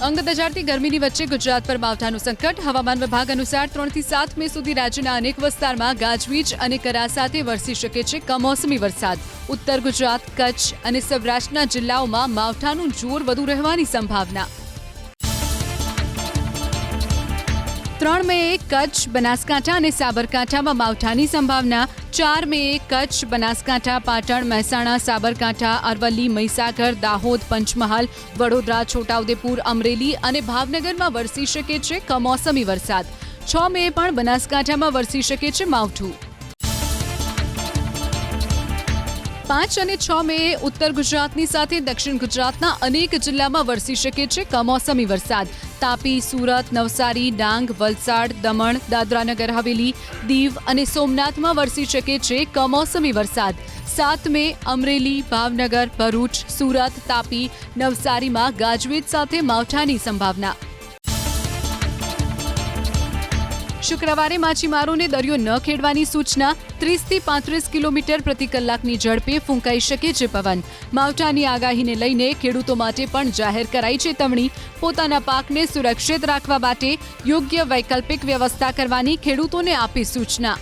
અંગ દજાડતી ગરમીની વચ્ચે ગુજરાત પર માવઠાનું સંકટ. હવામાન વિભાગ અનુસાર 3 થી 7 મે સુધી રાજ્યના અનેક વિસ્તારમાં ગાજવીજ અને કરા સાથે વરસી શકે છે કમોસમી વરસાદ. ઉત્તર ગુજરાત, કચ્છ અને સૌરાષ્ટ્રના જિલ્લાઓમાં માવઠાનું જોર વધુ રહેવાની સંભાવના. 3 મેએ કચ્છ, બનાસકાંઠા અને સાબરકાંઠામાં માવઠાની સંભાવના. 4 મેએ કચ્છ, બનાસકાંઠા, પાટણ, મહેસાણા, સાબરકાંઠા, અરવલ્લી, મહીસાગર, દાહોદ, પંચમહાલ, વડોદરા, છોટાઉદેપુર, અમરેલી અને ભાવનગરમાં વરસી શકે છે કમોસમી વરસાદ. 6 મેએ પણ બનાસકાંઠામાં વરસી શકે છે માવઠું. 5 અને 6 મેએ ઉત્તર ગુજરાતની સાથે દક્ષિણ ગુજરાતના અનેક જિલ્લામાં વરસી શકે છે કમોસમી વરસાદ. તાપી, સુરત, નવસારી, ડાંગ, વલસાડ, દમણ, દાદરાનગર હવેલી, દીવ અને સોમનાથમાં વરસી શકે છે કમોસમી વરસાદ. 7 મે અમરેલી, ભાવનગર, ભરૂચ, સુરત, તાપી, નવસારીમાં ગાજવીજ સાથે માવઠાની સંભાવના. શુક્રવારે માછીમારોને દરિયો ન ખેડવાની સૂચના. 30 થી 35 કિલોમીટર પ્રતિ કલાકની ઝડપે ફૂંકાઈ શકે છે પવન. માવઠાની આગાહીને લઈને ખેડૂતો માટે પણ જાહેર કરાઈ ચેતવણી. પોતાના પાકને સુરક્ષિત રાખવા માટે યોગ્ય વૈકલ્પિક વ્યવસ્થા કરવાની ખેડૂતોને આપી સૂચના.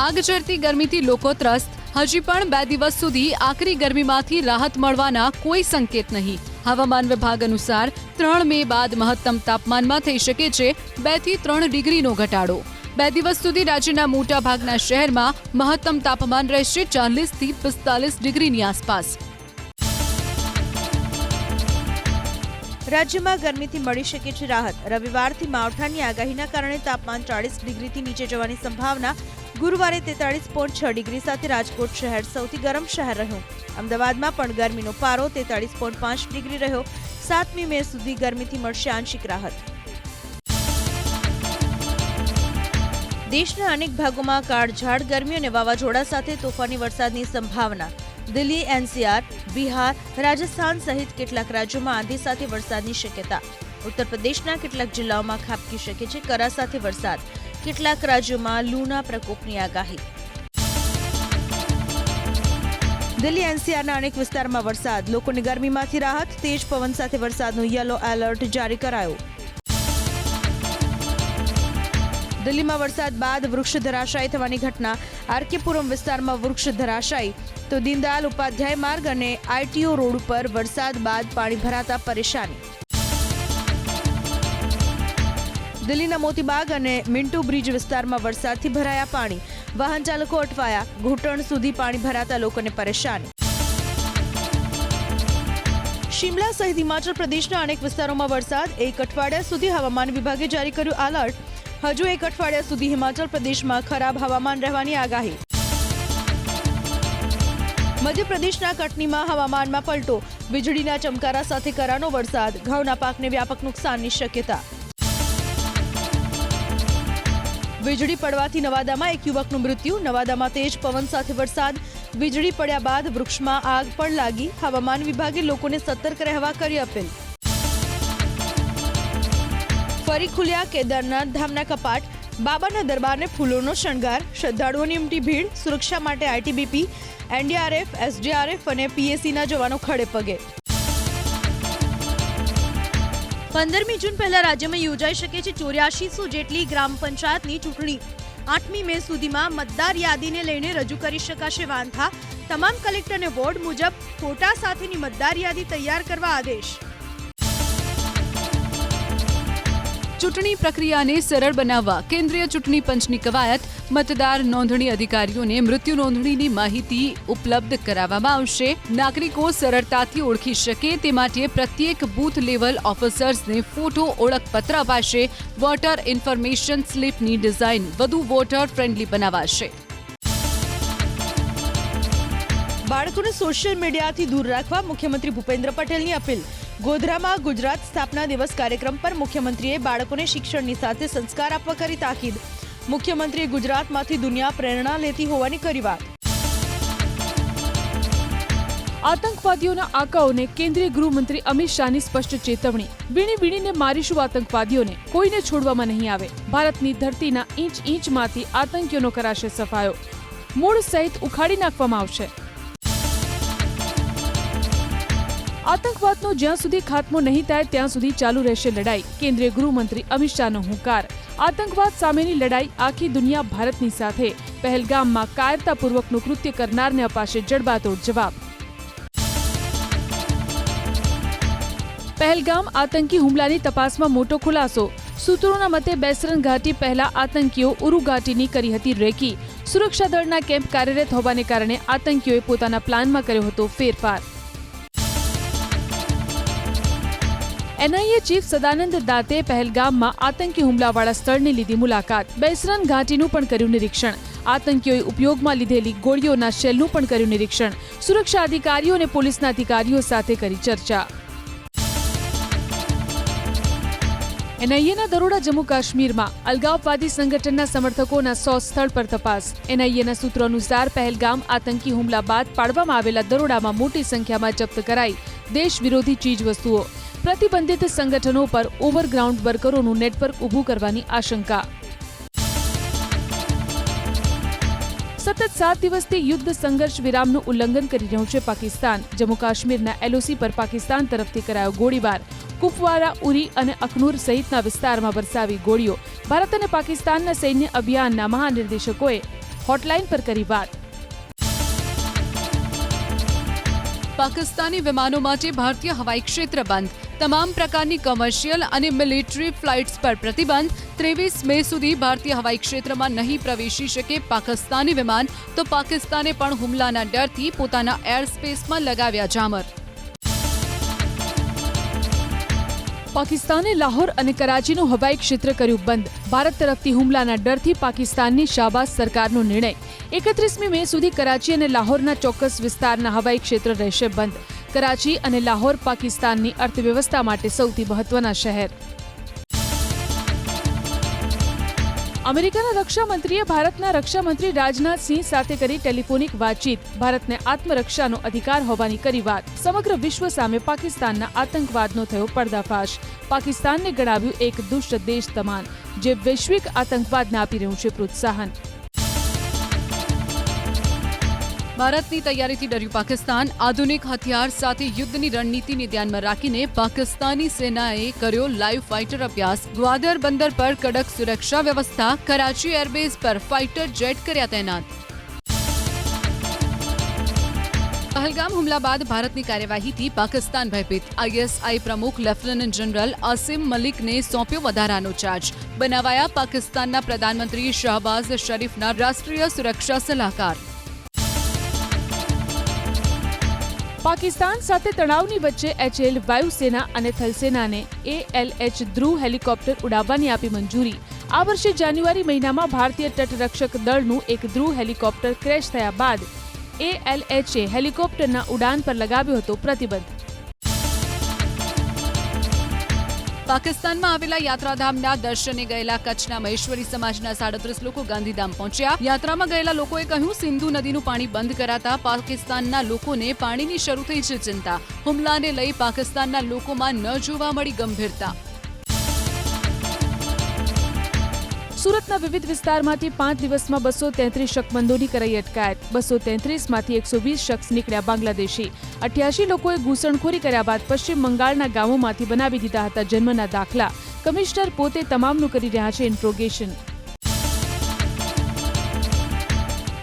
આગ ઝરતી ગરમીથી લોકો ત્રસ્ત. હજી પણ 2 દિવસ સુધી આકરી ગરમીમાંથી રાહત મળવાના કોઈ સંકેત નહીં. હવામાન વિભાગ અનુસાર 3 મે બાદ મહત્તમ તાપમાનમાં થઈ શકે છે 2 થી 3 ડિગ્રીનો ઘટાડો. 2 દિવસ સુધી રાજ્યના મોટાભાગના શહેરમાં મહત્તમ તાપમાન રહેશે 40 થી 45 ડિગ્રીની આસપાસ. રાજ્યમાં ગરમીથી મળી શકે છે રાહત. રવિવારથી માવઠાની આગાહીના કારણે તાપમાન 40 ડિગ્રીથી નીચે જવાની સંભાવના. ગુરુવારે 43.6 ડિગ્રી સાથે રાજકોટ શહેર સૌથી ગરમ શહેર રહ્યું. અમદાવાદમાં પણ ગરમીનો પારો 43.5 ડિગ્રી રહ્યો. 7મી મે સુધી ગરમીથી મળશે આંશિક રાહત. દેશના અનેક ભાગોમાં કાળઝાળ ગરમી અને વાવાઝોડા સાથે તોફાની વરસાદની સંભાવના. દિલ્હી, એનસીઆર, બિહાર, રાજસ્થાન સહિત કેટલાક રાજ્યોમાં આંધી સાથે વરસાદની શક્યતા. ઉત્તર પ્રદેશના કેટલાક જિલ્લાઓમાં ખાબકી શકે છે કરા સાથે વરસાદ. કેટલાક રાજ્યોમાં લૂના પ્રકોપની આગાહી. દિલ્હી, એનસીઆરના અનેક વિસ્તારમાં વરસાદ. લોકોને ગરમીમાંથી રાહત. તેજ પવન સાથે વરસાદનું યલો એલર્ટ જારી કરાયું. દિલ્હીમાં વરસાદ બાદ વૃક્ષ ધરાશાયી થવાની ઘટના. આરકેપુરમ વિસ્તારમાં વૃક્ષ ધરાશાયી તો દીનદયાલ ઉપાધ્યાય માર્ગ અને આઈટીઓ રોડ ઉપર વરસાદ બાદ પાણી ભરાતા પરેશાની. દિલ્હીના મોતીબાગ અને મિન્ટુ બ્રિજ વિસ્તારમાં વરસાદથી ભરાયા પાણી. વાહન ચાલકો અટવાયા. ઘૂંટણ સુધી પાણી ભરાતા લોકોને પરેશાની. શિમલા સહિત હિમાચલ પ્રદેશના અનેક વિસ્તારોમાં વરસાદ. 1 અઠવાડિયા સુધી હવામાન વિભાગે જારી કર્યું એલર્ટ. હજુ 1 અઠવાડિયા સુધી હિમાચલ પ્રદેશમાં ખરાબ હવામાન રહેવાની આગાહી. મધ્યપ્રદેશના કટનીમાં હવામાનમાં પલટો. વીજળીના ચમકારા સાથે કરાનો વરસાદ. ઘઉંના પાકને વ્યાપક નુકસાનની શક્યતા. વીજળી પડવાથી નવાદામાં એક યુવકનું મૃત્યુ. નવાદામાં તેજ પવન સાથે વરસાદ. વીજળી પડ્યા બાદ વૃક્ષમાં આગ પણ લાગી. હવામાન વિભાગે લોકોને સતર્ક રહેવા કરી અપીલ. ફરી ખુલ્યા કેદારનાથ ધામના કપાટ. બાબાના દરબારને ફૂલોનો શણગાર. શ્રદ્ધાળુઓની ઉમટી ભીડ. સુરક્ષા માટે આઈટીબીપી, એનડીઆરએફ, એસડીઆરએફ અને પીએસીના જવાનો ખડે પગે. 15મી જૂન પહેલા રાજ્યમાં યોજાઈ શકે છે 8400 જેટલી ગ્રામ પંચાયતની ચૂંટણી. 8મી મે સુધીમાં મતદાર યાદીને લઈને રજૂ કરી શકાશે વાંધા. તમામ કલેક્ટર અને વોર્ડ મુજબ ફોટા સાથેની મતદાર યાદી તૈયાર કરવા આદેશ. ચૂંટણી પ્રક્રિયાને સરળ બનાવવા કેન્દ્રીય ચૂંટણી પંચની કવાયત. મતદાર નોંધણી અધિકારીઓને મૃત્યુ નોંધણીની માહિતી ઉપલબ્ધ કરાવવામાં આવશે. નાગરિકો સરળતાથી ઓળખી શકે તે માટે પ્રત્યેક બૂથ લેવલ ઓફિસર્સને ફોટો ઓળખપત્ર અપાશે. વોટર ઇન્ફોર્મેશન સ્લીપની ડિઝાઇન વધુ વોટર ફ્રેન્ડલી બનાવાશે. બાળકોને સોશિયલ મીડિયાથી દૂર રાખવા મુખ્યમંત્રી ભૂપેન્દ્ર પટેલની અપીલ. ગોધરામાં ગુજરાત સ્થાપના દિવસ કાર્યક્રમ પર મુખ્યમંત્રીએ બાળકોને શિક્ષણની સાથે સંસ્કાર આપવા કરી તાકીદ. મુખ્યમંત્રીએ ગુજરાતમાંથી દુનિયા પ્રેરણા લેતી હોવાની કરી વાત. આતંકવાદીઓના આંકાઓને કેન્દ્રીય ગૃહમંત્રી અમિત શાહની સ્પષ્ટ ચેતવણી. વીણી વીણીને મારીશું આતંકવાદીઓને, કોઈને છોડવામાં નહીં આવે. ભારતની ધરતીના ઇંચ ઇંચમાંથી આતંકીઓનો કરાશે સફાયો. મૂળ સહિત ઉખાડી નાખવામાં આવશે. આતંકવાદનો જ્યાં સુધી ખાત્મો નહીં થાય ત્યાં સુધી ચાલુ રહેશે લડાઈ. કેન્દ્રીય ગૃહમંત્રી અમિત શાહનો હુંકાર. આતંકવાદ સામેની લડાઈ આખી દુનિયા ભારતની સાથે. પહેલગામમાં કાયરતાપૂર્વકનું કૃત્ય કરનારને અપાશે જડબાતોડ જવાબ. પહેલગામ આતંકી હુમલાની તપાસમાં મોટો ખુલાસો. સૂત્રોના મતે બેસરન ઘાટી પહેલા આતંકીઓ ઉરુ ઘાટીની કરી હતી રેકી. સુરક્ષા દળના કેમ્પ કાર્યરત હોવાને કારણે આતંકીઓએ પોતાના પ્લાનમાં કર્યો હતો ફેરફાર. એનઆઈએ ચીફ સદાનંદ દાતે પહેલગામમાં આતંકી હુમલાવાળા સ્થળની લીધી મુલાકાત. બેસરન ઘાટીનું પણ કર્યું નિરીક્ષણ. આતંકીઓએ ઉપયોગમાં લીધેલી ગોળીઓના શેલનું પણ કર્યું નિરીક્ષણ. સુરક્ષા અધિકારીઓ અને પોલીસના અધિકારીઓ સાથે કરી ચર્ચા. એનઆઈએના દરોડા જમ્મુ કાશ્મીરમાં. અલગાવવાદી સંગઠનના સમર્થકોના 100 સ્થળ પર તપાસ. એનઆઈએના સૂત્રો અનુસાર પહેલગામ આતંકી હુમલા બાદ પાડવામાં આવેલા દરોડામાં મોટી સંખ્યામાં જપ્ત કરાઈ દેશ વિરોધી ચીજવસ્તુઓ. પ્રતિબંધિત સંગઠનો પર ઓવરગ્રાઉન્ડ વર્કરોનું નેટવર્ક ઊભું કરવાની આશંકા. સતત 7 દિવસથી યુદ્ધ સંઘર્ષ વિરામનું ઉલ્લંઘન કરી રહ્યું છે પાકિસ્તાન. જમ્મુ કાશ્મીરના એલઓસી પર પાકિસ્તાન તરફથી કરાયો ગોળીબાર. કુપવારા, ઉરી અને અખનૂર સહિતના વિસ્તારમાં વરસાવી ગોળીઓ. ભારત અને પાકિસ્તાનના સૈન્ય અભિયાનના મહાનિર્દેશકોએ હોટલાઇન પર કરી વાત. પાકિસ્તાની વિમાનો માટે ભારતીય હવાઈ ક્ષેત્ર બંધ. તમામ પ્રકારની કોમર્શિયલ અને મિલિટરી ફ્લાઇટ્સ પર પ્રતિબંધ. 23 મે સુધી ભારતીય હવાઈ ક્ષેત્રમાં નહીં પ્રવેશી શકે પાકિસ્તાની વિમાન. તો પાકિસ્તાને પણ હુમલાના ડરથી પોતાના એર સ્પેસમાં લગાવ્યા જામર. પાકિસ્તાને લાહોર અને કરાચીનું હવાઈ ક્ષેત્ર કર્યું બંધ. ભારત તરફથી હુમલાના ડરથી પાકિસ્તાનની શાહબાઝ સરકારનો નિર્ણય. 31મી મે સુધી કરાચી અને લાહોરના ચોક્કસ વિસ્તારના હવાઈ ક્ષેત્ર રહેશે બંધ. કરાચી અને લાહોર પાકિસ્તાનની અર્થવ્યવસ્થા માટે સૌથી મહત્વના શહેર. અમેરિકાના રક્ષામંત્રીએ ભારતના રક્ષામંત્રી રાજનાથસિંહ સાથે કરી ટેલિફોનિક વાતચીત. ભારતને આત્મરક્ષાનો અધિકાર હોવાની કરી વાત. સમગ્ર વિશ્વ સામે પાકિસ્તાનના આતંકવાદનો થયો પર્દાફાશ. પાકિસ્તાનને ગણાવ્યું એક દુષ્ટ દેશ તમાન, જે વૈશ્વિક આતંકવાદને આપી રહ્યું છે પ્રોત્સાહન. ભારતની તૈયારીથી ડર્યું પાકિસ્તાન. આધુનિક હથિયાર સાથે યુદ્ધની રણનીતિને ધ્યાનમાં રાખીને પાકિસ્તાની સેનાએ કર્યો લાઈવ ફાઇટર અભ્યાસ. ગ્વાદર બંદર પર કડક સુરક્ષા વ્યવસ્થા. કરાચી એરબેઝ પર ફાઇટર જેટ કર્યા તૈનાત. પહેલગામ હુમલા બાદ ભારતની કાર્યવાહીથી પાકિસ્તાન ભયભીત. આઈએસઆઈ પ્રમુખ લેફ્ટનન્ટ જનરલ આસિમ મલિકને સોંપ્યો વધારાનો ચાર્જ. બનાવાયા પાકિસ્તાનના પ્રધાનમંત્રી શાહબાઝ શરીફના રાષ્ટ્રીય સુરક્ષા સલાહકાર. પાકિસ્તાન સાથે તણાવની વચ્ચે એચએલ વાયુસેના અને થલસેનાને ALH ધ્રુવ હેલિકોપ્ટર ઉડાવવાની આપી મંજૂરી. આ વર્ષે જાન્યુઆરી મહિનામાં ભારતીય તટરક્ષક દળનું એક ધ્રુવ હેલિકોપ્ટર ક્રેશ થયા બાદ ALHએ હેલિકોપ્ટરના ઉડાન પર લગાવ્યો હતો પ્રતિબંધ. પાકિસ્તાનમાં આવેલા યાત્રાધામના દર્શને ગયેલા કચ્છના મહેશ્વરી સમાજના 37 લોકો ગાંધીધામ પહોંચ્યા. યાત્રામાં ગયેલા લોકોએ કહ્યું, સિંધુ નદીનું પાણી બંધ કરાતા પાકિસ્તાનના લોકોને પાણીની શરૂ થઈ છે ચિંતા. હુમલાને લઈ પાકિસ્તાનના લોકોમાં ન જોવા મળી ગંભીરતા. સુરતના વિવિધ વિસ્તારમાંથી 5 દિવસમાં 233 શકમંદોની કરાઈ અટકાયત. 233માંથી 120 શખ્સ નીકળ્યા બાંગ્લાદેશી. 88 લોકોએ ઘૂસણખોરી કર્યા બાદ પશ્ચિમ બંગાળના ગામોમાંથી બનાવી દીધા હતા જન્મના દાખલા. કમિશનર પોતે તમામનું કરી રહ્યા છે ઇન્ટ્રોગેશન.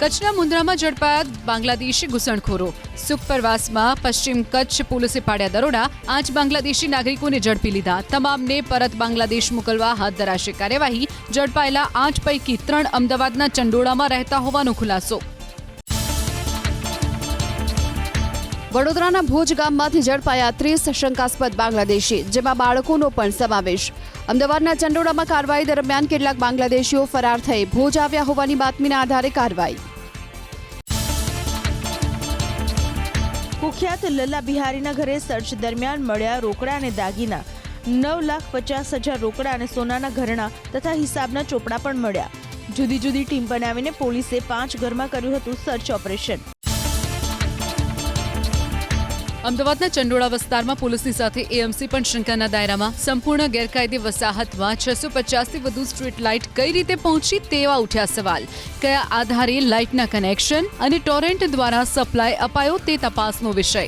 કચ્છના મુન્દ્રામાં ઝડપાયા બાંગ્લાદેશી ઘૂસણખોરો. સુખ પ્રવાસમાં પશ્ચિમ કચ્છ પોલીસે પાડ્યા દરોડા. 8 બાંગ્લાદેશી નાગરિકોને ઝડપી લીધા. તમામને પરત બાંગ્લાદેશ મોકલવા હાથ ધરાશે કાર્યવાહી. ઝડપાયેલા 8 પૈકી 3 અમદાવાદના ચંડોળામાં રહેતા હોવાનો ખુલાસો. વડોદરાના ભોજ ગામમાંથી ઝડપાયા 30 શંકાસ્પદ બાંગ્લાદેશી, જેમાં બાળકોનો પણ સમાવેશ. અમદાવાદના ચંડોળામાં કાર્યવાહી દરમિયાન કેટલાક બાંગ્લાદેશીઓ ફરાર થઈ ભોજ આવ્યા હોવાની બાતમીના આધારે કાર્યવાહી. કુખ્યાત લલ્લા બિહારીના ઘરે સર્ચ દરમિયાન મળ્યા રોકડા અને દાગીના. 9,50,000 રોકડા અને સોનાના ઘરેણાં તથા હિસાબના ચોપડા પણ મળ્યા. જુદી જુદી ટીમ બનાવીને પોલીસે 5 ઘરમાં કર્યું હતું સર્ચ ઓપરેશન. અમદાવાદના ચંડોળા વિસ્તારમાં પોલીસની સાથે એએમસી પણ શંકાના દાયરામાં. સંપૂર્ણ ગેરકાયદે વસાહતમાં 650થી વધુ સ્ટ્રીટ લાઇટ કઈ રીતે પહોંચી તેવા ઉઠ્યા સવાલ. કયા આધારે લાઇટના કનેક્શન અને ટોરેન્ટ દ્વારા સપ્લાય અપાયો તે તપાસનો વિષય.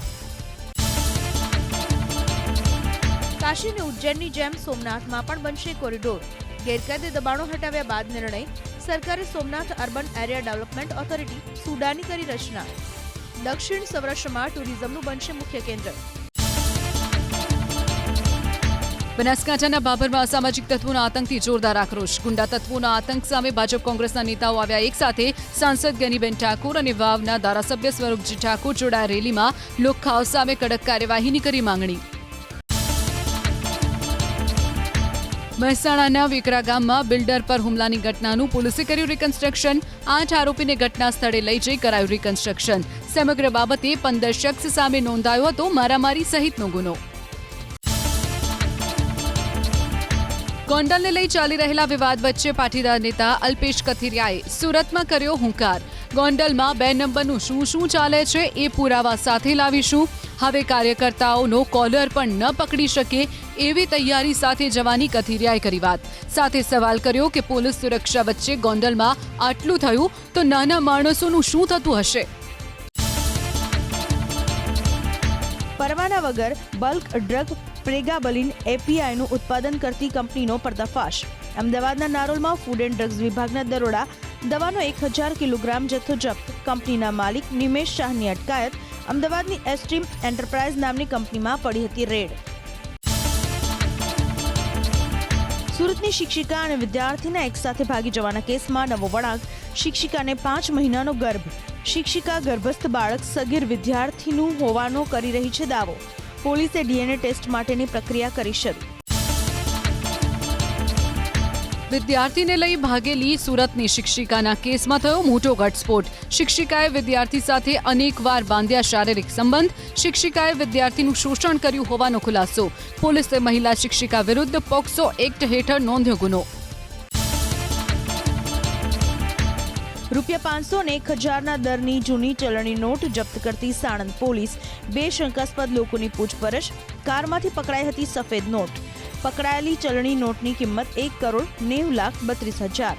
કાશી અને ઉજ્જૈનની જેમ સોમનાથમાં પણ બનશે કોરિડોર. ગેરકાયદે દબાણો હટાવ્યા બાદ નિર્ણય. સરકારે Somnath urban area development authority સુડાની કરી રચના. દક્ષિણ સૌરાષ્ટ્રમાં ટુરિઝમનું બનશે મુખ્ય કેન્દ્ર. બનાસકાંઠાના બાબરમાં અસામાજિક તત્વોના આતંકથી જોરદાર આક્રોશ. ગુંડા તત્વોના આતંક સામે ભાજપ કોંગ્રેસના નેતાઓ આવ્યા એક સાથે. સાંસદ ગનીબેન ઠાકોર અને વાવના ધારાસભ્ય સ્વરૂપજી ઠાકોર જોડાયા રેલીમાં. લોકખાવ સામે કડક કાર્યવાહીની કરી માંગણી. મહેસાણાના વેકરા ગામમાં બિલ્ડર પર હુમલાની ઘટનાનું પોલીસે કર્યું રિકન્સ્ટ્રક્શન. 8 આરોપીને ઘટના સ્થળે લઈ જઈ કરાયું રિકન્સ્ટ્રક્શન. સમગ્ર બાબતે 15 શખ્સ સામે નોંધાયો હતો મારામારી સહિતનો ગુનો. ગોંડલને લઈ ચાલી રહેલા વિવાદ વચ્ચે પાટીદાર નેતા અલ્પેશ કથિરિયાએ સુરતમાં કર્યો હુંકાર. ગોંડલમાં 2 નંબરનું શું ચાલે છે એ પુરાવા સાથે લાવીશું. હવે કાર્યકર્તાઓનો કોલર પણ ન પકડી શકે એવી તૈયારી સાથે જવાની કથિરિયાએ કરી વાત. સાથે સવાલ કર્યો કે પોલીસ સુરક્ષા વચ્ચે ગોંડલમાં આટલું થયું તો નાના માણસોનું શું થતું હશે. પરવાના વગર બલ્ક ડ્રગ પ્રેગાબલિન એપીઆઈનું ઉત્પાદન કરતી કંપનીનો પર્દાફાશ. અમદાવાદના નારોલમાં ફૂડ એન્ડ ડ્રગ્સ વિભાગના દરોડા. દવાનો 1000 કિલોગ્રામ જથ્થો જપ્ત. કંપનીના માલિક નિમેશ શાહની અટકાયત. અમદાવાદની એસ્ટ્રીમ એન્ટરપ્રાઇઝ નામની કંપનીમાં પડી હતી રેડ. સુરતની શિક્ષિકા અને વિદ્યાર્થીના એકસાથે ભાગી જવાના કેસમાં નવો વળાંક. શિક્ષિકાને 5 મહિનાનો ગર્ભ. શિક્ષિકા ગર્ભસ્થ બાળક સગીર વિદ્યાર્થીનું હોવાનો કરી રહી છે દાવો. પોલીસે ડીએનએ ટેસ્ટ માટેની પ્રક્રિયા કરી શરૂ. વિદ્યાર્થીને લઈ ભાગેલી સુરતની શિક્ષિકાના કેસમાં થયો મોટો ઘટસ્ફોટ. શિક્ષિકાએ વિદ્યાર્થી સાથે અનેકવાર બાંધ્યા શારીરિક સંબંધ. શિક્ષિકાએ વિદ્યાર્થીનું શોષણ કર્યું હોવાનો ખુલાસો. પોલીસે મહિલા શિક્ષિકા વિરુદ્ધ પોક્સો એક્ટ હેઠળ નોંધ્યો ગુનો. ₹500 અને 1000ના દરની જૂની ચલણી નોટ જપ્ત કરતી સાણંદ પોલીસ. 2 શંકાસ્પદ લોકોની પૂછપરછ. કારમાંથી પકડાઈ હતી સફેદ નોટ. પકડાયેલી ચલણી નોટની કિંમત ₹1,90,32,000.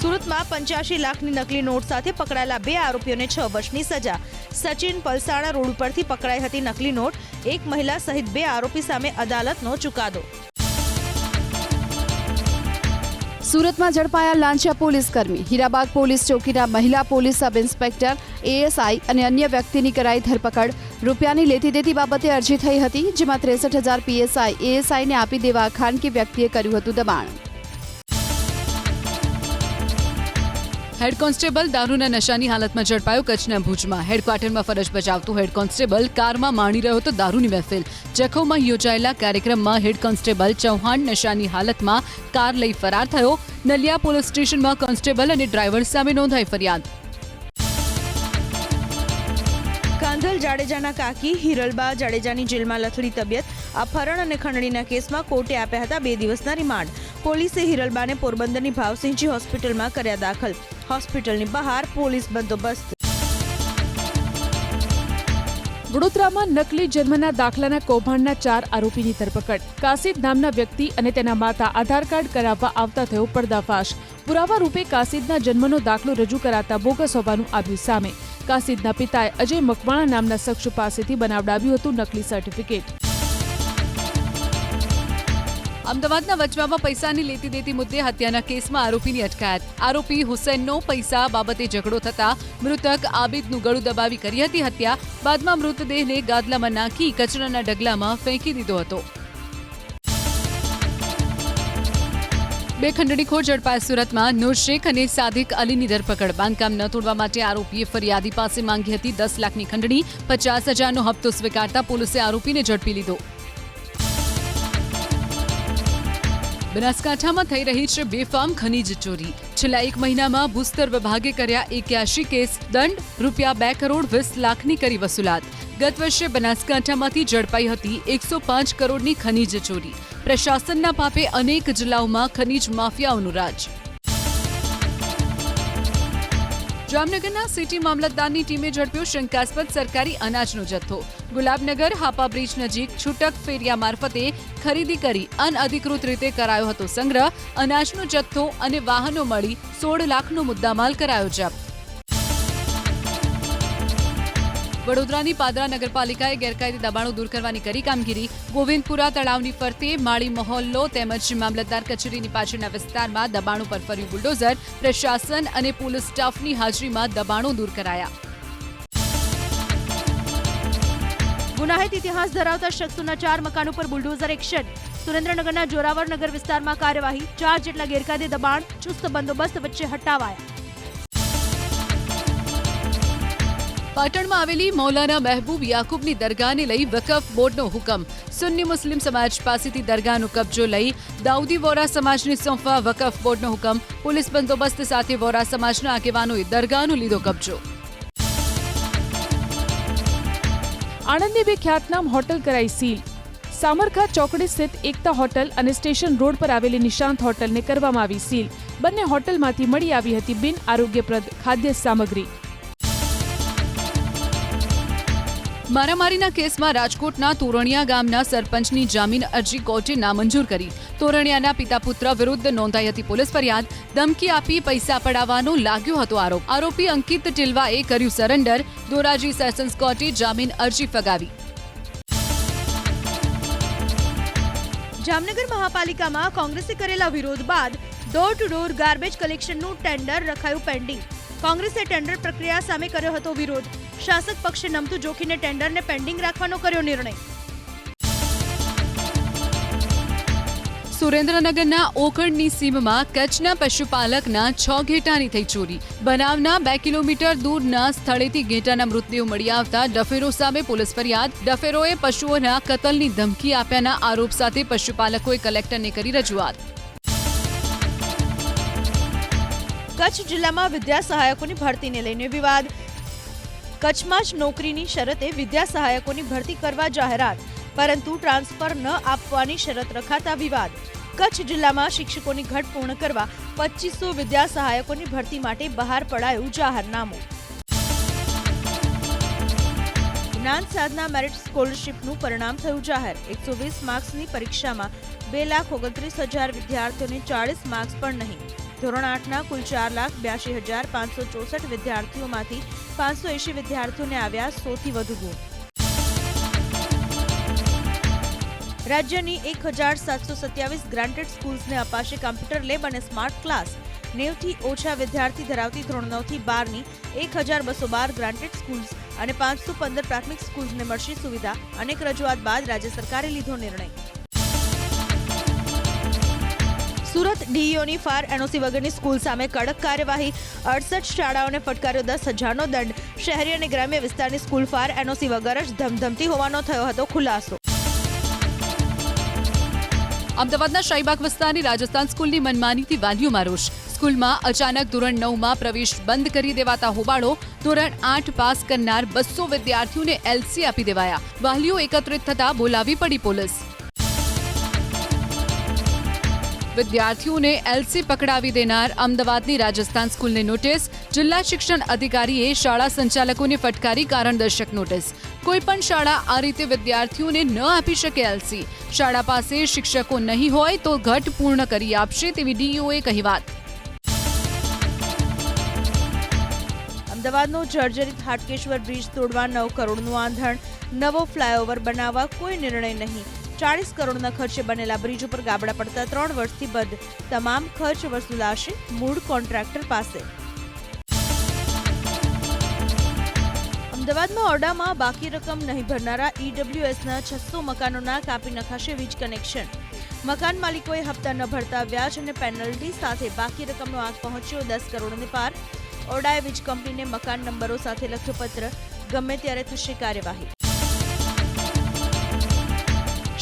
સુરતમાં 85 લાખની નકલી નોટ સાથે પકડાયેલા 2 આરોપીઓને 6 વર્ષની સજા. સચિન પલસાણા રોડ ઉપરથી પકડાઈ હતી નકલી નોટ. એક મહિલા સહિત 2 આરોપી સામે અદાલતનો ચુકાદો. સુરતમાં ઝડપાયા લાંચિયા પોલીસ કર્મી. હીરાબાગ પોલીસ ચોકીના મહિલા પોલીસ સબ ઇન્સ્પેક્ટર, એએસઆઈ અને અન્ય વ્યક્તિની કરાઈ ધરપકડ. રૂપિયાની લેતી દેતી બાબતે અરજી થઈ હતી, જેમાં 63,000 પીએસઆઈ એએસઆઈને આપી દેવા ખાનગી વ્યક્તિએ કર્યું હતું દબાણ. હેડ કોન્સ્ટેબલ દારૂના નશાની હાલતમાં ઝડપાયો કચ્છના ભુજમાં. હેડક્વાર્ટરમાં ફરજ બજાવતો હેડ કોન્સ્ટેબલ કારમાં માણી રહ્યો હતો દારૂની મહેફિલ. જખૌમાં યોજાયેલા કાર્યક્રમમાં હેડ કોન્સ્ટેબલ ચૌહાણ નશાની હાલતમાં કાર લઈ ફરાર થયો. નલિયા પોલીસ સ્ટેશનમાં કોન્સ્ટેબલ અને ડ્રાઈવર સામે નોંધાઈ ફરિયાદ. કાંધલ જાડેજાના કાકી હિરલબા જાડેજાની જેલમાં લથડી તબિયત. અપહરણ અને ખંડણીના કેસમાં કોર્ટે આપ્યા હતા 2 દિવસના રિમાન્ડ. પોલીસે હિરલબાને પોરબંદરની ભાવસિંહજી હોસ્પિટલમાં કર્યા દાખલ. હોસ્પિટલની બહાર પોલીસ બંદોબસ્ત. વડોદરામાં નકલી જન્મના દાખલાના કૌભાંડના 4 આરોપીની ધરપકડ. કાસિદ નામના વ્યક્તિ અને તેના માતા આધાર કાર્ડ કરાવવા આવતા થયો પર્દાફાશ. પુરાવા રૂપે કાસિદના જન્મનો દાખલો રજૂ કરાતા બોગસ હોવાનું આવ્યું સામે. કાસિદના પિતાએ અજય મકવાણા નામના શખ્સ પાસેથી બનાવડાવ્યું હતું નકલી સર્ટિફિકેટ. અમદાવાદના વચવામાં પૈસાની લેતી દેતી મુદ્દે હત્યાના કેસમાં આરોપીની અટકાયત. આરોપી હુસૈનનો પૈસા બાબતે ઝઘડો થતા મૃતક આબિદનું ગળું દબાવી કરી હતી હત્યા. બાદમાં મૃતદેહને ગાદલામાં નાખી કચરાના ઢગલામાં ફેંકી દીધો હતો. 2 ખંડણીખોર ઝડપાયા સુરતમાં. નૂર શેખ અને સાદિક અલીની ધરપકડ. બાંધકામ ન તોડવા માટે આરોપીએ ફરિયાદી પાસે માંગી હતી 10 લાખની ખંડણી. 50,000નો હપ્તો સ્વીકારતા પોલીસે આરોપીને ઝડપી લીધો. બનાસકાંઠામાં થઈ રહી છે બેફામ ખનીજ ચોરી. છેલ્લા 1 મહિનામાં ભૂસ્તર વિભાગે કર્યા 81 કેસ. દંડ ₹2 કરોડ 20 લાખની કરી વસૂલાત. ગત વર્ષે બનાસકાંઠામાંથી ઝડપાઈ હતી 105 કરોડની ખનીજ ચોરી. પ્રશાસનના પાપે અનેક જિલ્લાઓમાં ખનીજ માફિયાઓનું રાજ. જામનગરના સિટી મામલતદારની ટીમે ઝડપ્યો શંકાસ્પદ સરકારી અનાજનો જથ્થો. ગુલાબનગર હાપા બ્રિજ નજીક છૂટક ફેરિયા મારફતે ખરીદી કરી અનઅધિકૃત રીતે કરાયો હતો સંગ્રહ. અનાજનો જથ્થો અને વાહનો મળી 16 લાખનો મુદ્દામાલ કરાયો જપ્ત. વડોદરાની પાદરા નગરપાલિકાએ ગેરકાયદે દબાણો દૂર કરવાની કરી કામગીરી. ગોવિંદપુરા તળાવની ફરતે માળી મહોલ્લો તેમજ મામલતદાર કચેરીની પાછળના વિસ્તારમાં દબાણો પર ફર્યું બુલડોઝર. પ્રશાસન અને પોલીસ સ્ટાફની હાજરીમાં દબાણો દૂર કરાયા. ગુનાહિત ઇતિહાસ ધરાવતા શખ્સોના 4 મકાનો પર બુલડોઝર એક્શન. સુરેન્દ્રનગરના જોરાવર નગર વિસ્તારમાં કાર્યવાહી. 4 જેટલા ગેરકાયદે દબાણ ચુસ્ત બંદોબસ્ત વચ્ચે હટાવાયા. પાટણમાં આવેલી મૌલાના મહેબૂબ યાકુબની દરગાહને લઈ વકફ બોર્ડનો હુકમ. સુન્ની મુસ્લિમ સમાજ પાસેથી દરગાહનો કબજો લઈ દાઉદી વોરા સમાજને સોંપવા વકફ બોર્ડનો હુકમ. પોલીસ બંદોબસ્ત સાથે વોરા સમાજના આગેવાનોએ દરગાહનો લીધો કબજો. આણંદની 2 ખ્યાતનામ હોટલ કરાઈ સીલ. સામરખા ચોકડી સ્થિત એકતા હોટલ અને સ્ટેશન રોડ પર આવેલી નિશાંત હોટલને કરવામાં આવી સીલ. બંને હોટલમાંથી મળી આવી હતી બિન આરોગ્યપ્રદ ખાદ્ય સામગ્રી. મારામારીના કેસમાં રાજકોટના તોરણિયા ગામના સરપંચની જામીન અરજી કોર્ટે નામંજૂર કરી. તોરણિયાના પિતા પુત્ર વિરુદ્ધ નોંધાઈ હતી પોલીસ ફરિયાદ. ધમકી આપી પૈસા પડાવવાનો લાગ્યો હતો આરોપ. આરોપી અંકિત ટિલવાએ કર્યું સરેન્ડર. ધોરાજી સેશન્સ કોર્ટે જામીન અરજી ફગાવી. જામનગર મહાપાલિકામાં કોંગ્રેસે કરેલા વિરોધ બાદ ડોર ટુ ડોર ગાર્બેજ કલેક્શનનું ટેન્ડર રખાયું પેન્ડિંગ. કોંગ્રેસે ટેન્ડર પ્રક્રિયા સામે કર્યો હતો વિરોધ. શાસક પક્ષે નમતું જોખીને ટેન્ડરને પેન્ડિંગ રાખવાનો કર્યો નિર્ણય. સુરેન્દ્રનગરના ઓખડની સીમમાં કચ્છના પશુપાલકના 6 ઘેટાની થઈ ચોરી. બનાવના 2 કિલોમીટર દૂરના સ્થળેથી ઘેટાના મૃતદેહો મળી આવતા ડફેરો સામે પોલીસ ફરિયાદ. ડફેરોએ પશુઓના કતલની ધમકી આપ્યાના આરોપ સાથે પશુપાલકોએ કલેક્ટરને કરી રજૂઆત. કચ્છ જિલ્લામાં વિદ્યા સહાયકોની ભરતીને લઈને વિવાદ. કચ્છમાં જ નોકરીની શરતે વિદ્યા સહાયકોની ભરતી કરવા જાહેરાત, પરંતુ ટ્રાન્સફર ન આપવાની શરત રખાતા વિવાદ. કચ્છ જિલ્લામાં શિક્ષકોની ઘટ પૂર્ણ કરવા 2500 વિદ્યા સહાયકોની ભરતી માટે બહાર પડાયું જાહેરનામું. જ્ઞાન સાધના મેરિટ સ્કોલરશીપનું પરિણામ થયું જાહેર. 120 માર્ક્સની પરીક્ષામાં 2,29,000 વિદ્યાર્થીઓને 40 માર્ક્સ પણ નહીં. ધોરણ 8ના કુલ 4,82,564 વિદ્યાર્થીઓમાંથી 580 વિદ્યાર્થીઓને આવ્યા 100થી વધુ ગુણ. રાજ્યની 1,727 ગ્રાન્ટેડ સ્કૂલ્સને અપાશે કોમ્પ્યુટર લેબ અને સ્માર્ટ ક્લાસ. 90થી ઓછા વિદ્યાર્થી ધરાવતી ધોરણ 9થી 12ની 1,212 ગ્રાન્ટેડ સ્કૂલ્સ અને 515 પ્રાથમિક સ્કૂલ્સને મળશે સુવિધા. અનેક રજૂઆત બાદ રાજ્ય સરકારે લીધો નિર્ણય. સુરત ડીઈઓની ફાયર એનઓસી વગરની સ્કૂલ સામે કડક કાર્યવાહી. 68 શાળાઓને ફટકાર્યો 10,000નો દંડ. શહેરી અને ગ્રામ્ય વિસ્તારની સ્કૂલ ફાયર એનઓસી વગર જ ધમધમતી હોવાનો થયો હતો ખુલાસો. અમદાવાદના શાહીબાગ વિસ્તારની રાજસ્થાન સ્કૂલની મનમાનીથી વાલીઓમાં રોષ. સ્કૂલમાં અચાનક ધોરણ 9માં પ્રવેશ બંધ કરી દેવાતા હોબાળો. ધોરણ 8 પાસ કરનાર 200 વિદ્યાર્થીઓને એલસી આપી દેવાયા. વાલીઓ એકત્રિત થતા બોલાવી પડી પોલીસ. વિદ્યાર્થીઓને એલસી પકડાવી દેનાર અમદાવાદની રાજસ્થાન સ્કૂલને નોટિસ. જિલ્લા શિક્ષણ અધિકારીએ શાળા સંચાલકોને ફટકારી કારણદર્શક નોટિસ. કોઈપણ શાળા આ રીતે વિદ્યાર્થીઓને ન આપી શકે એલસી. શાળા પાસે શિક્ષકો નહીં હોય તો ઘટ પૂર્ણ કરી આપશે તેવી ડીઈઓએ કહી વાત. અમદાવાદનો જર્જરિત હાટકેશ્વર બ્રિજ તોડવા 9 કરોડનું આંધણ. નવો ફ્લાયઓવર બનાવવા કોઈ નિર્ણય નહીં. 40 કરોડના ખર્ચે બનેલા બ્રિજ ઉપર ગાબડા પડતા 3 વર્ષથી બંધ. તમામ ખર્ચ વસૂલાશે મૂળ કોન્ટ્રાક્ટર પાસે. અમદાવાદમાં ઓરડામાં બાકી રકમ નહીં ભરનારા ઈડબ્લ્યુએસના 600 મકાનોના કાપી નખાશે વીજ કનેક્શન. મકાન માલિકોએ હપ્તા ન ભરતા વ્યાજ અને પેનલ્ટી સાથે બાકી રકમનો આંક પહોંચ્યો 10 કરોડને પાર. ઓરડાએ વીજ કંપનીને મકાન નંબરો સાથે લખ્યો પત્ર. ગમે ત્યારે થશે કાર્યવાહી.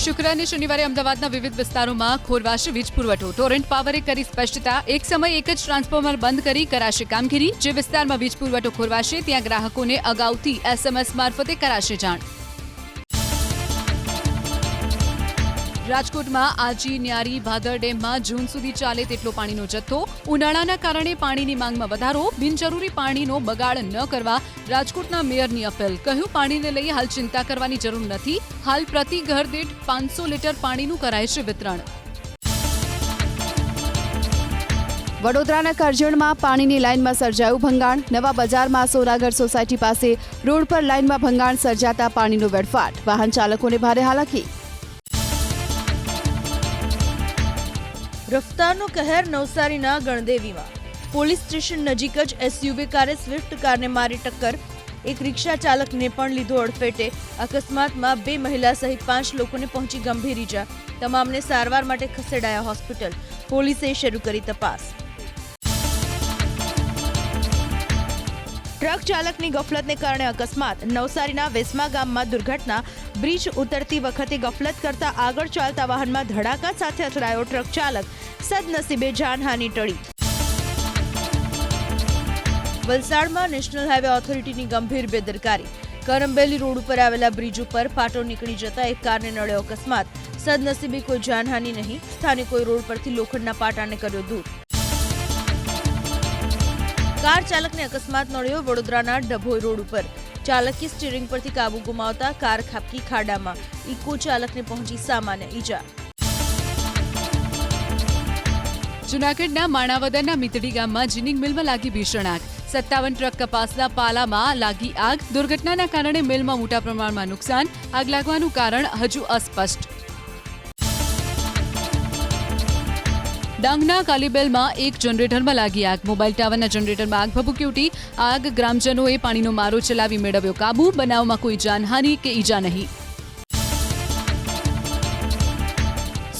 શુક્ર અને શનિવારે અમદાવાદના વિવિધ વિસ્તારોમાં ખોરવાશે વીજ પુરવઠો. ટોરેન્ટ પાવરે કરી સ્પષ્ટતા. એક સમયે એક જ ટ્રાન્સફોર્મર બંધ કરી કરાશે કામગીરી. જે વિસ્તારમાં વીજ પુરવઠો ખોરવાશે ત્યાં ગ્રાહકોને અગાઉથી SMS મારફતે કરાશે જાણ. રાજકોટમાં આજી, ન્યારી, ભાદર ડેમમાં જૂન સુધી ચાલે તેટલો પાણીનો જથ્થો. ઉનાળાના કારણે પાણીની માંગમાં વધારો. બિનજરૂરી પાણીનો બગાડ ન કરવા રાજકોટના મેયરની અપીલ. કહ્યું પાણીને લઈ હાલ ચિંતા કરવાની જરૂર નથી. હાલ પ્રતિ ઘર દીઠ 500 લીટર પાણીનું કરાય છે વિતરણ. વડોદરાના કરજણમાં પાણીની લાઇનમાં સર્જાયું ભંગાણ. નવા બજારમાં સોનાગઢ સોસાયટી પાસે રોડ પર લાઇનમાં ભંગાણ સર્જાતા પાણીનો વેડફાટ. વાહન ચાલકોને ભારે હાલાકી. રફતારનો કહેર નવસારીના ગણદેવીમાં. પોલીસ સ્ટેશન નજીક જ એસયુવી કારે સ્વિફ્ટ કારને મારી ટક્કર. એક રિક્ષા ચાલકને પણ લીધો અડફેટે. અકસ્માતમાં 2 મહિલા સહિત 5 લોકોને પહોંચી ગંભીર ઈજા. તમામને સારવાર માટે ખસેડાયા હોસ્પિટલ. પોલીસે શરૂ કરી તપાસ. ટ્રક ચાલકની ગફલતને કારણે અકસ્માત. નવસારીના વેસમા ગામમાં દુર્ઘટના. બ્રિજ ઉતરતી વખતે ગફલત કરતા આગળ ચાલતા વાહનમાં ધડાકા સાથે અથડાયો ટ્રક ચાલક. સદનસીબે જાનહાનિ ટળી. વલસાડમાં નેશનલ હાઈવે ઓથોરિટીની ગંભીર બેદરકારી. કરંબેલી રોડ ઉપર આવેલા બ્રિજ ઉપર પાટો નીકળી જતા એક કારને નડ્યો અકસ્માત. સદનસીબે કોઈ જાનહાનિ નહીં. સ્થાનિકોએ રોડ પરથી લોખંડના પાટાને કર્યો દૂર. કાર ચાલકને અકસ્માત નડ્યો વડોદરાના ડભોઈ રોડ ઉપર. ચાલકે સ્ટીયરિંગ પરથી કાબુ ગુમાવતા કાર ખાબકી ખાડામાં. ઇકો ચાલકને પહોંચી સામાન્ય ઈજા. જૂનાગઢના માણાવદરના મીતડી ગામમાં જીનિંગ મિલમાં લાગી ભીષણ આગ. 57 ટ્રક કપાસના પાલામાં લાગી આગ. દુર્ઘટનાના કારણે મિલમાં મોટા પ્રમાણમાં નુકસાન. આગ લાગવાનું કારણ હજુ અસ્પષ્ટ. ડાંગના કાલીબેલમાં એક જનરેટરમાં લાગી આગ. મોબાઈલ ટાવરના જનરેટરમાં આગ ભભૂકી ઉઠી. આગ ગ્રામજનોએ પાણીનો મારો ચલાવી મેળવ્યો કાબુ. બનાવમાં કોઈ જાનહાનિ કે ઈજા નહીં.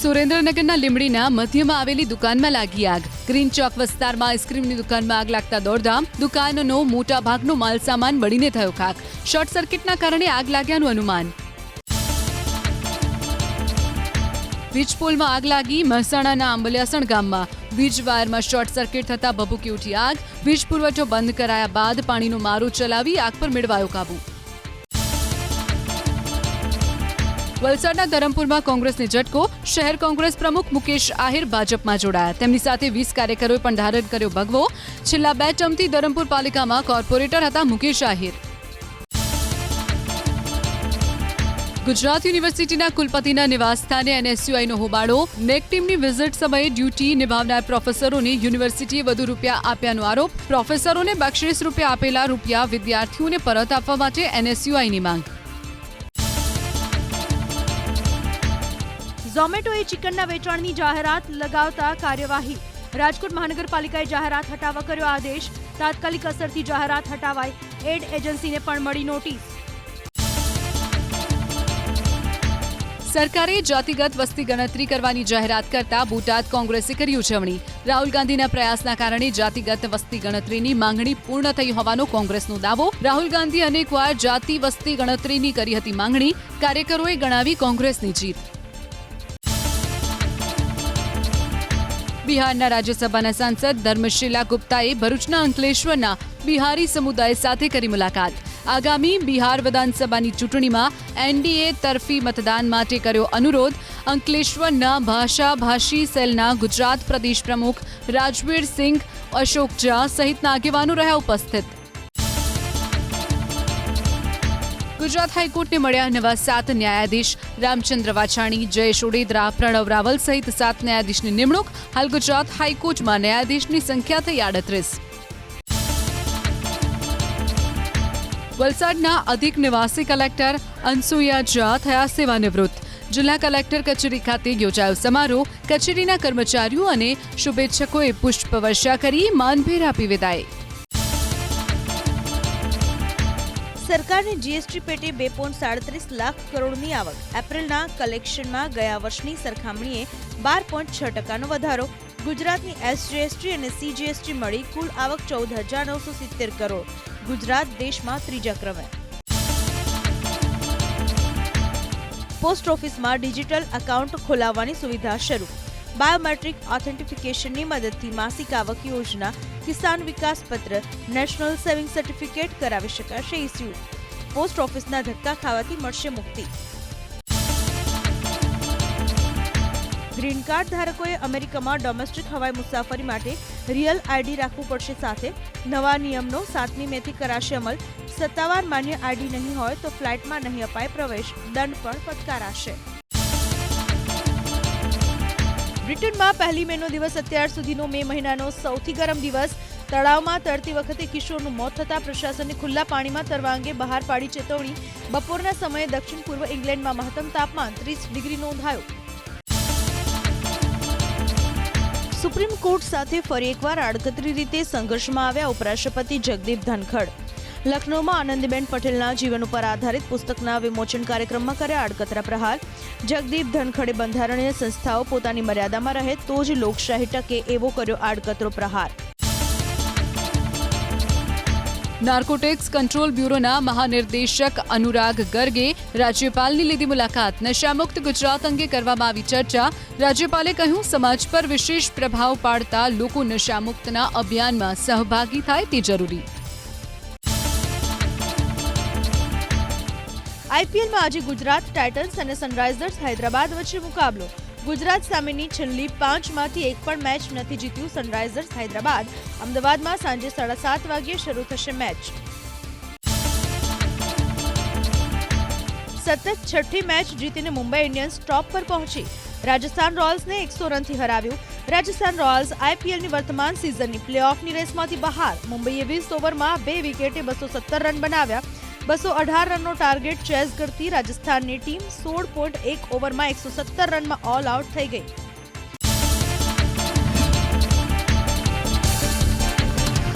સુરેન્દ્રનગરના લીંબડીના મધ્યમાં આવેલી દુકાનમાં લાગી આગ. ગ્રીન ચોક વિસ્તારમાં આઈસ્ક્રીમની દુકાનમાં આગ લાગતા દોડધામ. દુકાનનો મોટા ભાગનો માલસામાન બળીને થયો ખાખ. શોર્ટ સર્કિટના કારણે આગ લાગ્યાનું અનુમાન. વીજપોલમાં આગ લાગી. મહેસાણાના આંબલિયાસણ ગામમાં વીજ વાયરમાં શોર્ટ સર્કિટ થતા ભભૂકી ઉઠી આગ. વીજ પુરવઠો બંધ કરાયા બાદ પાણીનો મારો ચલાવી આગ પર મેળવાયો કાબુ. વલસાડના ધરમપુરમાં કોંગ્રેસને ઝટકો. શહેર કોંગ્રેસ પ્રમુખ મુકેશ આહિર ભાજપમાં જોડાયા. તેમની સાથે 20 કાર્યકરોએ પણ ધારણ કર્યો ભગવો. છેલ્લા 2 ટર્મથી ધરમપુર પાલિકામાં કોર્પોરેટર હતા મુકેશ આહિર. ગુજરાત યુનિવર્સિટીના કુલપતિના નિવાસસ્થાને એનએસયુઆઈનો હોબાળો. નેક ટીમની વિઝિટ સમયે ડ્યુટી નિભાવનાર પ્રોફેસરોને યુનિવર્સિટીએ વધુ રૂપિયા આપ્યાનો આરોપ. પ્રોફેસરોને બક્ષિસ રૂપિયા આપેલા રૂપિયા વિદ્યાર્થીઓને પરત આપવા માટે એનએસયુઆઈની માંગ. ઝોમેટોએ ચિકનના વેચાણની જાહેરાત લગાવતા કાર્યવાહી. રાજકોટ મહાનગરપાલિકાએ જાહેરાત હટાવવા કર્યો આદેશ. તાત્કાલિક અસરથી જાહેરાત હટાવાઈ. એડ એજન્સીને પણ મળી નોટિસ. સરકારે જાતિગત વસ્તી ગણતરી કરવાની જાહેરાત કરતા બોટાદ કોંગ્રેસે કરી ઉજવણી. રાહુલ ગાંધીના પ્રયાસના કારણે જાતિગત વસ્તી ગણતરીની માંગણી પૂર્ણ થઈ હોવાનો કોંગ્રેસનો દાવો. રાહુલ ગાંધી અનેકવાર જાતિ વસ્તી ગણતરીની કરી હતી માંગણી. કાર્યકરોએ ગણાવી કોંગ્રેસની જીત. બિહારના રાજ્યસભાના સાંસદ ધર્મશીલા ગુપ્તાએ ભરૂચના અંકલેશ્વરના બિહારી સમુદાય સાથે કરી મુલાકાત. આગામી બિહાર વિધાનસભાની ચૂંટણીમાં એનડીએ તરફી મતદાન માટે કર્યો અનુરોધ. અંકલેશ્વરના ભાષાભાષી સેલના ગુજરાત પ્રદેશ પ્રમુખ રાજવીર સિંઘ, અશોક ઝા સહિતના આગેવાનો રહ્યા ઉપસ્થિત. ગુજરાત હાઈકોર્ટને મળ્યા નવા 7 ન્યાયાધીશ. રામચંદ્ર વાછાણી, જયેશ ઓડેદરા, પ્રણવ રાવલ સહિત 7 ન્યાયાધીશની નિમણૂક. હાલ ગુજરાત હાઈકોર્ટમાં ન્યાયાધીશની સંખ્યા થઈ 38. વલસાડના અધિક નિવાસી કલેક્ટર અનસુયા ઝા થયા સેવાનિવૃત્ત. જિલ્લા કલેક્ટર કચેરી ખાતે યોજાયો સમારોહ. કચેરીના કર્મચારીઓ અને શુભેચ્છકોએ પુષ્પવર્ષા કરી માનભેર આપી વિદાય. સરકારને જીએસટી પેટે 2.37 લાખ કરોડની આવક. એપ્રિલના કલેક્શનમાં ગયા વર્ષની સરખામણીએ 12.6% વધારો. ગુજરાતની એસજીએસટી અને સીજીએસટી મળી કુલ આવક 14,970 કરોડ. ગુજરાત દેશમાં 3જા ક્રમે. પોસ્ટ ઓફિસમાં ડિજિટલ એકાઉન્ટ ખોલાવવાની સુવિધા શરૂ. બાયોમેટ્રિક ઓથેન્ટિફિકેશનની મદદથી માસિક આવક યોજના, કિસાન વિકાસ પત્ર, નેશનલ સેવિંગ સર્ટિફિકેટ કરાવી શકાશે ઇસ્યુ. પોસ્ટ ઓફિસના ધક્કા ખાવાથી મળશે મુક્તિ. ગ્રીન કાર્ડ ધારકોએ અમેરિકામાં ડોમેસ્ટિક હવાઈ મુસાફરી માટે રિયલ આઈડી રાખવું પડશે સાથે. નવા નિયમનો 7મી મેથી કરાશે અમલ. સત્તાવાર માન્ય આઈડી નહીં હોય તો ફ્લાઇટમાં નહીં અપાય પ્રવેશ. દંડ પણ ફટકારાશે. બ્રિટનમાં 1 મેનો દિવસ અત્યાર સુધીનો મે મહિનાનો સૌથી ગરમ દિવસ. તળાવમાં તરતી વખતે કિશોરનું મોત થતા પ્રશાસને ખુલ્લા પાણીમાં તરવા અંગે બહાર પાડી ચેતવણી. બપોરના સમયે દક્ષિણ પૂર્વ ઇંગ્લેન્ડમાં મહત્તમ તાપમાન 30 ડિગ્રી નોંધાયું. સુપ્રીમ કોર્ટ સાથે ફરી એકવાર આડકતરી રીતે સંઘર્ષમાં આવ્યા ઉપરાષ્ટ્રપતિ જગદીપ ધનખડ. લખનૌમાં આનંદીબેન પટેલના જીવન ઉપર આધારિત પુસ્તકના વિમોચન કાર્યક્રમમાં કર્યા આડકતરા પ્રહાર. જગદીપ ધનખડે બંધારણીય સંસ્થાઓ પોતાની મર્યાદામાં રહે તો જ લોકશાહી ટકે એવો કર્યો આડકતરો પ્રહાર. નાર્કોટિક્સ કંટ્રોલ બ્યુરોના મહાનિર્દેશક અનુરાગ ગર્ગે રાજ્યપાલની લીધી મુલાકાત. નશામુક્ત ગુજરાત અંગે કરવામાં આવી ચર્ચા. રાજ્યપાલે કહ્યું, સમાજ પર વિશેષ પ્રભાવ પાડતા લોકો નશામુક્તના અભિયાનમાં સહભાગી થાય તે જરૂરી. આઈપીએલમાં આજે ગુજરાત ટાઇટન્સ અને સનરાઇઝર્સ હૈદરાબાદ વચ્ચે મુકાબલો. ગુજરાત સામેની છેલ્લી 5માંથી એક પણ મેચ નથી જીત્યું સનરાઇઝર્સ હૈદરાબાદ. અમદાવાદમાં સાંજે 7:30 વાગ્યે શરૂ થશે મેચ. સતત છઠ્ઠી મેચ જીતીને મુંબઈ ઇન્ડિયન્સ ટોપ પર પહોંચી. રાજસ્થાન રોયલ્સને 100 રનથી હરાવ્યું. રાજસ્થાન રોયલ્સ આઈપીએલની વર્તમાન સિઝનની પ્લેઓફની રેસમાંથી બહાર. મુંબઈએ 20 ઓવરમાં 2 વિકેટે 217 રન બનાવ્યા. 218 રનનો ટાર્ગેટ ચેઝ કરતી રાજસ્થાનની ટીમ 16.1 ઓવરમાં 117 રનમાં ઓલ આઉટ થઈ ગઈ.